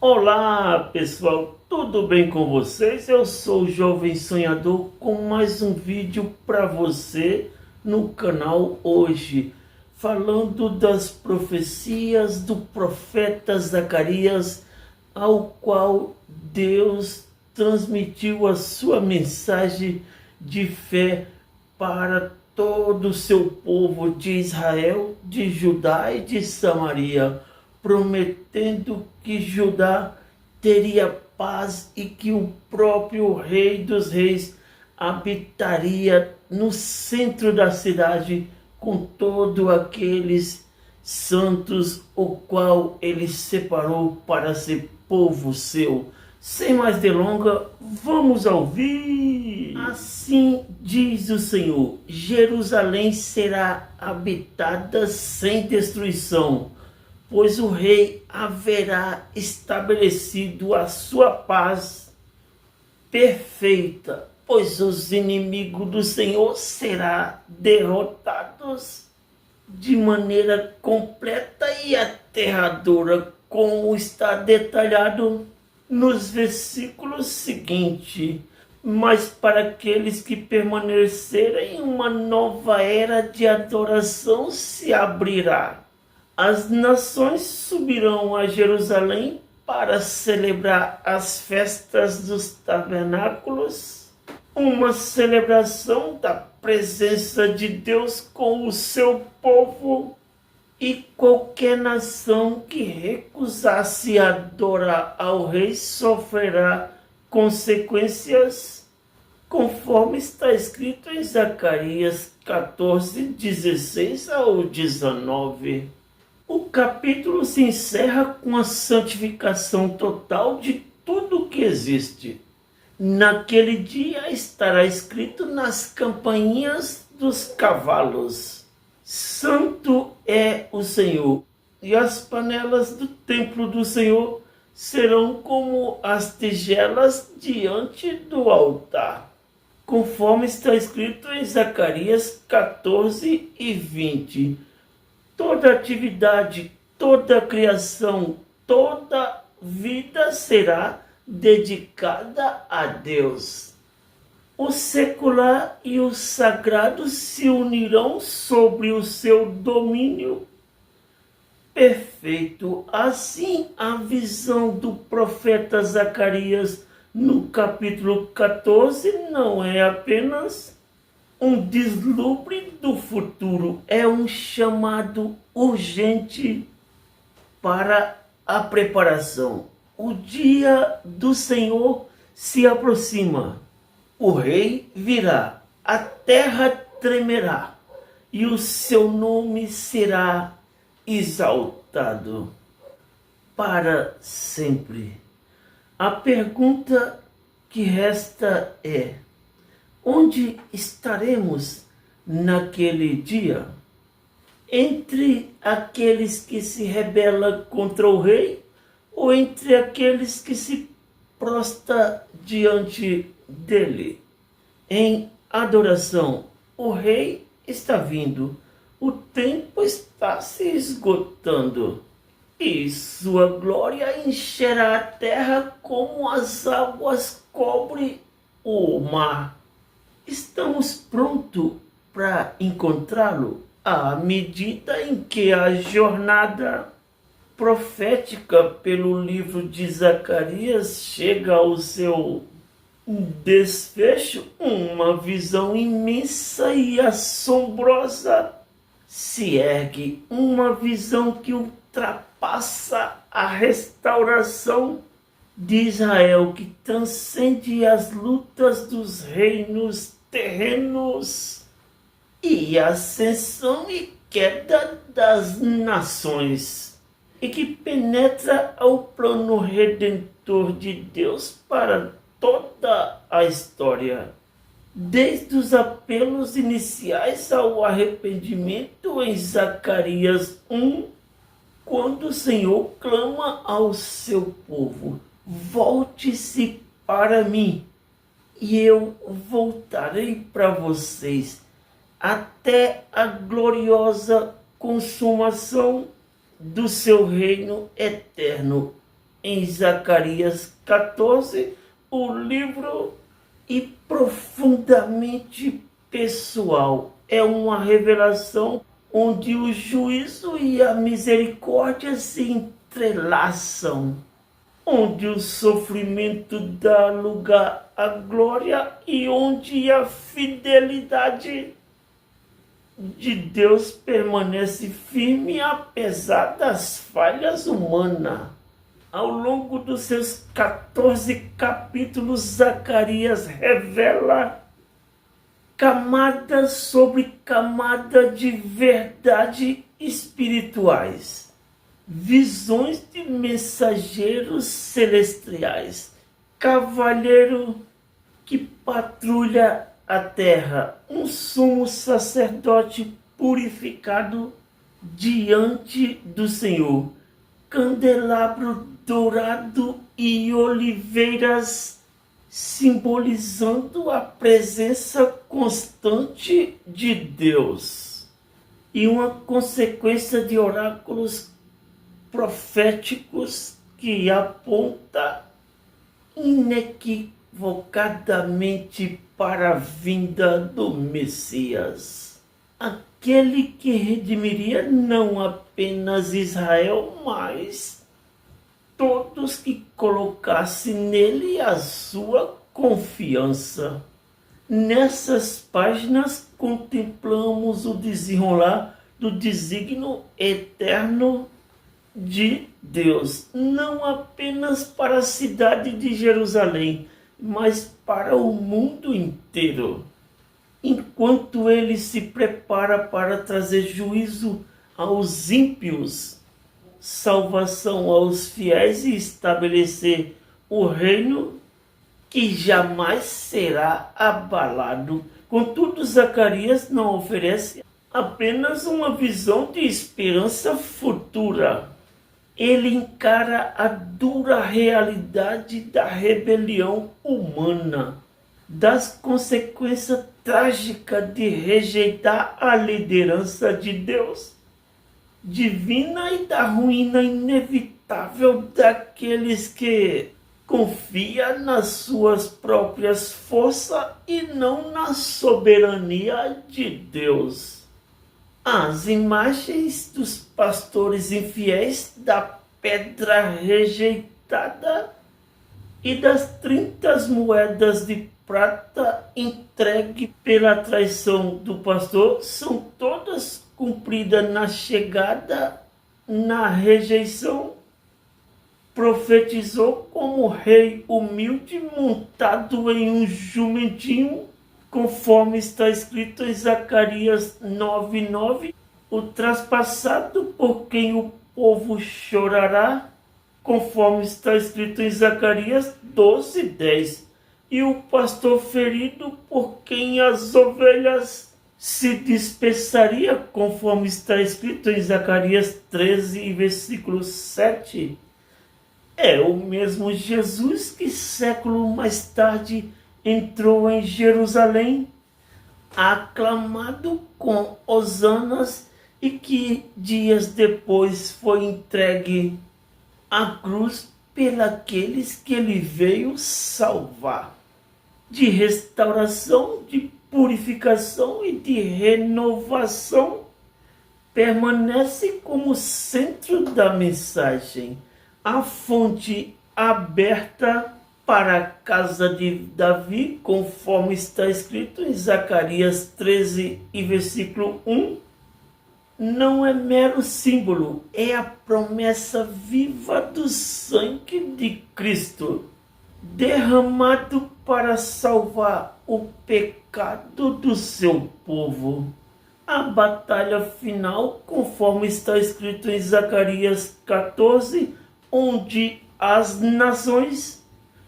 Olá pessoal, tudo bem com vocês? Eu sou o Jovem Sonhador com mais um vídeo para você no canal hoje, falando das profecias do profeta Zacarias, ao qual Deus transmitiu a sua mensagem de fé para todo o seu povo de Israel, de Judá e de Samaria, prometendo que Judá teria paz e que o próprio Rei dos Reis habitaria no centro da cidade com todos aqueles santos, o qual ele separou para ser povo seu. Sem mais delongas, vamos ouvir. Assim diz o Senhor: Jerusalém será habitada sem destruição, pois o rei haverá estabelecido a sua paz perfeita, pois os inimigos do Senhor serão derrotados de maneira completa e aterradora, como está detalhado nos versículos seguintes. Mas para aqueles que permanecerem, uma nova era de adoração se abrirá. As nações subirão a Jerusalém para celebrar as festas dos tabernáculos, uma celebração da presença de Deus com o seu povo, e qualquer nação que recusasse adorar ao rei sofrerá consequências, conforme está escrito em Zacarias 14, 16 ao 19. O capítulo se encerra com a santificação total de tudo que existe. Naquele dia estará escrito nas campainhas dos cavalos: Santo é o Senhor, e as panelas do templo do Senhor serão como as tigelas diante do altar, conforme está escrito em Zacarias 14 e 20. Toda atividade, toda criação, toda vida será dedicada a Deus. O secular e o sagrado se unirão sobre o seu domínio perfeito. Assim, a visão do profeta Zacarias no capítulo 14 não é apenas um deslumbre do futuro, é um chamado urgente para a preparação. O dia do Senhor se aproxima. O rei virá, a terra tremerá e o seu nome será exaltado para sempre. A pergunta que resta é: onde estaremos naquele dia? Entre aqueles que se rebelam contra o rei, ou entre aqueles que se prostram diante dele em adoração? O rei está vindo, o tempo está se esgotando, e sua glória encherá a terra como as águas cobrem o mar. Estamos prontos para encontrá-lo à medida em que a jornada profética pelo livro de Zacarias chega ao seu desfecho. Uma visão imensa e assombrosa se ergue, uma visão que ultrapassa a restauração de Israel, que transcende as lutas dos reinos terrenos e a ascensão e queda das nações, e que penetra ao plano redentor de Deus para toda a história, desde os apelos iniciais ao arrependimento em Zacarias 1, quando o Senhor clama ao seu povo: volte-se para mim, e eu voltarei para vocês, até a gloriosa consumação do seu reino eterno. em Zacarias 14, o livro e profundamente pessoal. É uma revelação onde o juízo e a misericórdia se entrelaçam, onde o sofrimento dá lugar à glória e onde a fidelidade de Deus permanece firme apesar das falhas humanas. Ao longo dos seus 14 capítulos, Zacarias revela camada sobre camada de verdade espirituais, visões de mensageiros celestiais, cavaleiro que patrulha a terra, um sumo sacerdote purificado diante do Senhor, candelabro dourado e oliveiras, simbolizando a presença constante de Deus, e uma consequência de oráculos proféticos que aponta inequivocadamente para a vinda do Messias, aquele que redimiria não apenas Israel, mas todos que colocassem nele a sua confiança. Nessas páginas contemplamos o desenrolar do desígnio eterno de Deus, não apenas para a cidade de Jerusalém, mas para o mundo inteiro. Enquanto ele se prepara para trazer juízo aos ímpios, salvação aos fiéis e estabelecer o reino que jamais será abalado. Contudo, Zacarias não oferece apenas uma visão de esperança futura. Ele encara a dura realidade da rebelião humana, das consequências trágicas de rejeitar a liderança de Deus divina e da ruína inevitável daqueles que confiam nas suas próprias forças e não na soberania de Deus. As imagens dos pastores infiéis, da pedra rejeitada e das 30 moedas de prata entregue pela traição do pastor são todas cumpridas na chegada, na rejeição. Profetizou como rei humilde montado em um jumentinho, conforme está escrito em Zacarias 9:9, o traspassado por quem o povo chorará, conforme está escrito em Zacarias 12:10, e o pastor ferido por quem as ovelhas se dispersaria, conforme está escrito em Zacarias 13, versículo 7. É o mesmo Jesus que século mais tarde entrou em Jerusalém, aclamado com hosanas, e que dias depois foi entregue à cruz pelos que ele veio salvar. De restauração, de purificação e de renovação, permanece como centro da mensagem, a fonte aberta para a casa de Davi, conforme está escrito em Zacarias 13 e versículo 1, não é mero símbolo, é a promessa viva do sangue de Cristo, derramado para salvar o pecado do seu povo. A batalha final, conforme está escrito em Zacarias 14, onde as nações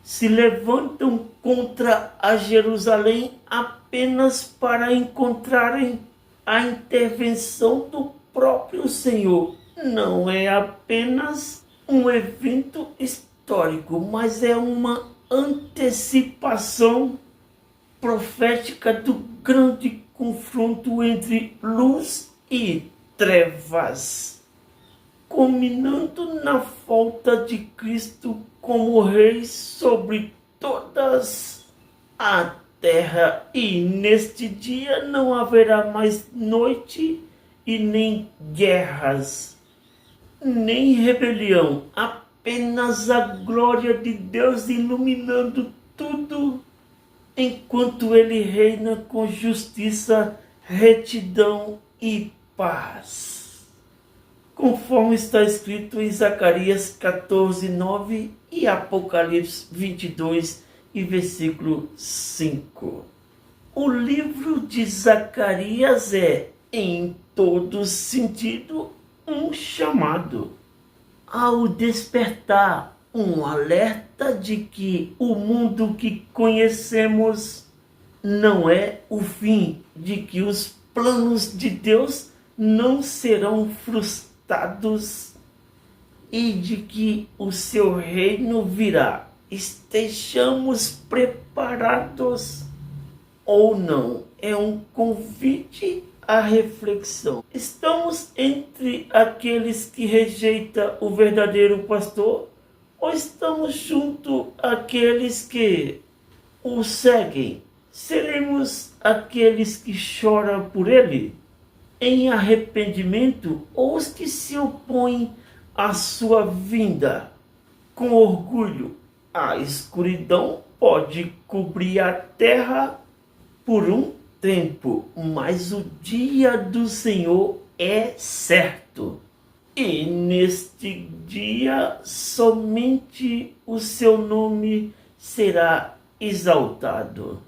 se levantam contra a Jerusalém apenas para encontrarem a intervenção do próprio Senhor. Não é apenas um evento histórico, mas é uma antecipação profética do grande confronto entre luz e trevas. culminando na volta de Cristo como Rei sobre todas a terra. E neste dia não haverá mais noite e nem guerras, nem rebelião, apenas a glória de Deus iluminando tudo, enquanto Ele reina com justiça, retidão e paz. Conforme está escrito em Zacarias 14:9 e Apocalipse 22 e versículo 5. O livro de Zacarias é, em todo sentido, um chamado ao despertar, um alerta de que o mundo que conhecemos não é o fim, de que os planos de Deus não serão frustrados e de que o seu reino virá. Estejamos preparados ou não. É um convite à reflexão. Estamos entre aqueles que rejeitam o verdadeiro pastor ou estamos junto àqueles que o seguem? Seremos aqueles que choram por ele em arrependimento ou os que se opõem à sua vinda com orgulho? A escuridão pode cobrir a terra por um tempo, mas o dia do Senhor é certo. E neste dia somente o seu nome será exaltado.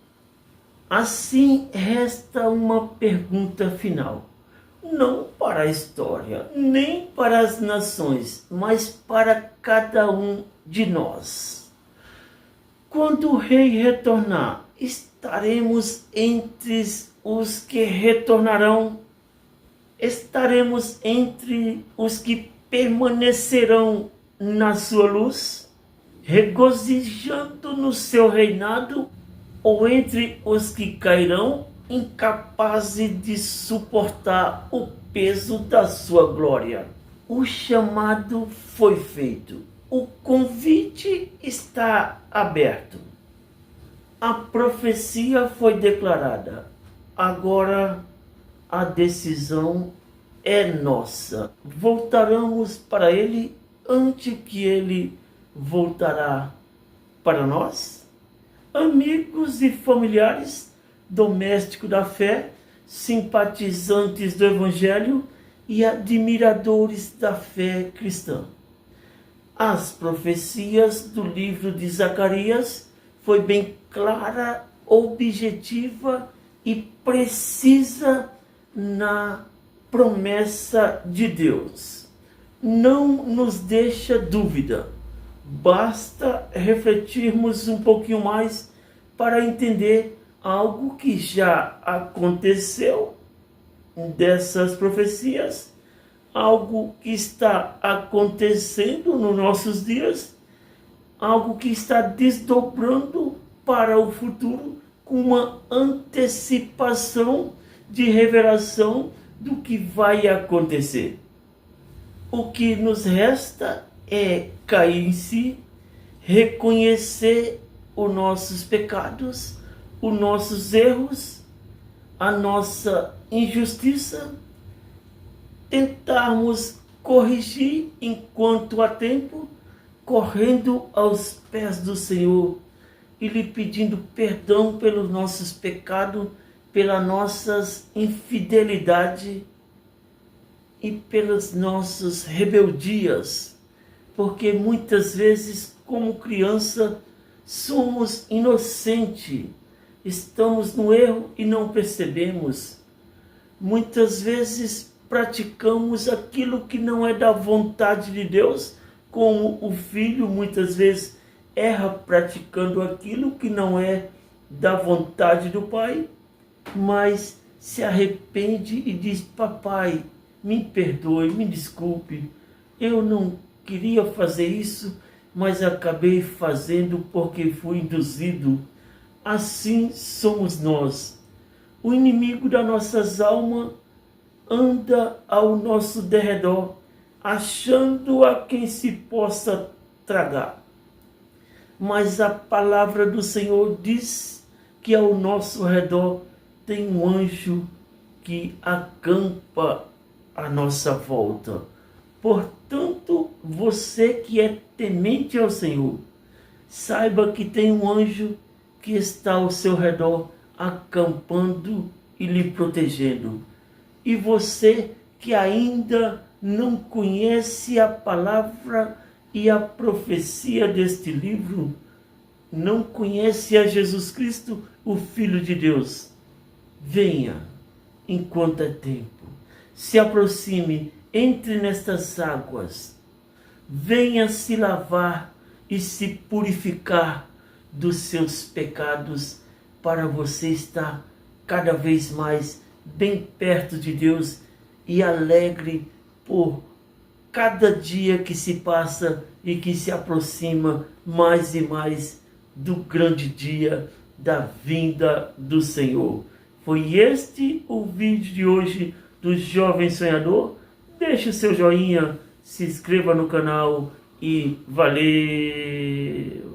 Assim resta uma pergunta final, não para a história, nem para as nações, mas para cada um de nós. Quando o Rei retornar, estaremos entre os que retornarão? Estaremos entre os que permanecerão na sua luz, regozijando no seu reinado, ou entre os que cairão, incapazes de suportar o peso da sua glória? O chamado foi feito, o convite está aberto, a profecia foi declarada, agora a decisão é nossa. Voltaremos para Ele antes que Ele voltará para nós? Amigos e familiares, domésticos da fé, simpatizantes do Evangelho e admiradores da fé cristã. As profecias do livro de Zacarias foi bem clara, objetiva e precisa na promessa de Deus. Não nos deixa dúvida. Basta refletirmos um pouquinho mais para entender algo que já aconteceu dessas profecias, algo que está acontecendo nos nossos dias, algo que está desdobrando para o futuro com uma antecipação de revelação do que vai acontecer. O que nos resta é cair em si, reconhecer os nossos pecados, os nossos erros, a nossa injustiça, tentarmos corrigir enquanto há tempo, correndo aos pés do Senhor e lhe pedindo perdão pelos nossos pecados, pelas nossas infidelidades e pelas nossas rebeldias, porque muitas vezes, como criança, somos inocentes, estamos no erro e não percebemos. Muitas vezes praticamos aquilo que não é da vontade de Deus, como o filho muitas vezes erra praticando aquilo que não é da vontade do pai, mas se arrepende e diz: papai, me perdoe, me desculpe, eu não queria fazer isso, mas acabei fazendo porque fui induzido. Assim somos nós. O inimigo das nossas almas anda ao nosso derredor, achando a quem se possa tragar. Mas a palavra do Senhor diz que ao nosso redor tem um anjo que acampa à nossa volta. Portanto, você que é temente ao Senhor, saiba que tem um anjo que está ao seu redor, acampando e lhe protegendo. E você que ainda não conhece a palavra e a profecia deste livro, não conhece a Jesus Cristo, o Filho de Deus, venha enquanto é tempo. Se aproxime, entre nestas águas, venha se lavar e se purificar dos seus pecados, para você estar cada vez mais bem perto de Deus e alegre por cada dia que se passa e que se aproxima mais e mais do grande dia da vinda do Senhor. Foi este o vídeo de hoje do Jovem Sonhador. Deixe o seu joinha, se inscreva no canal e valeu!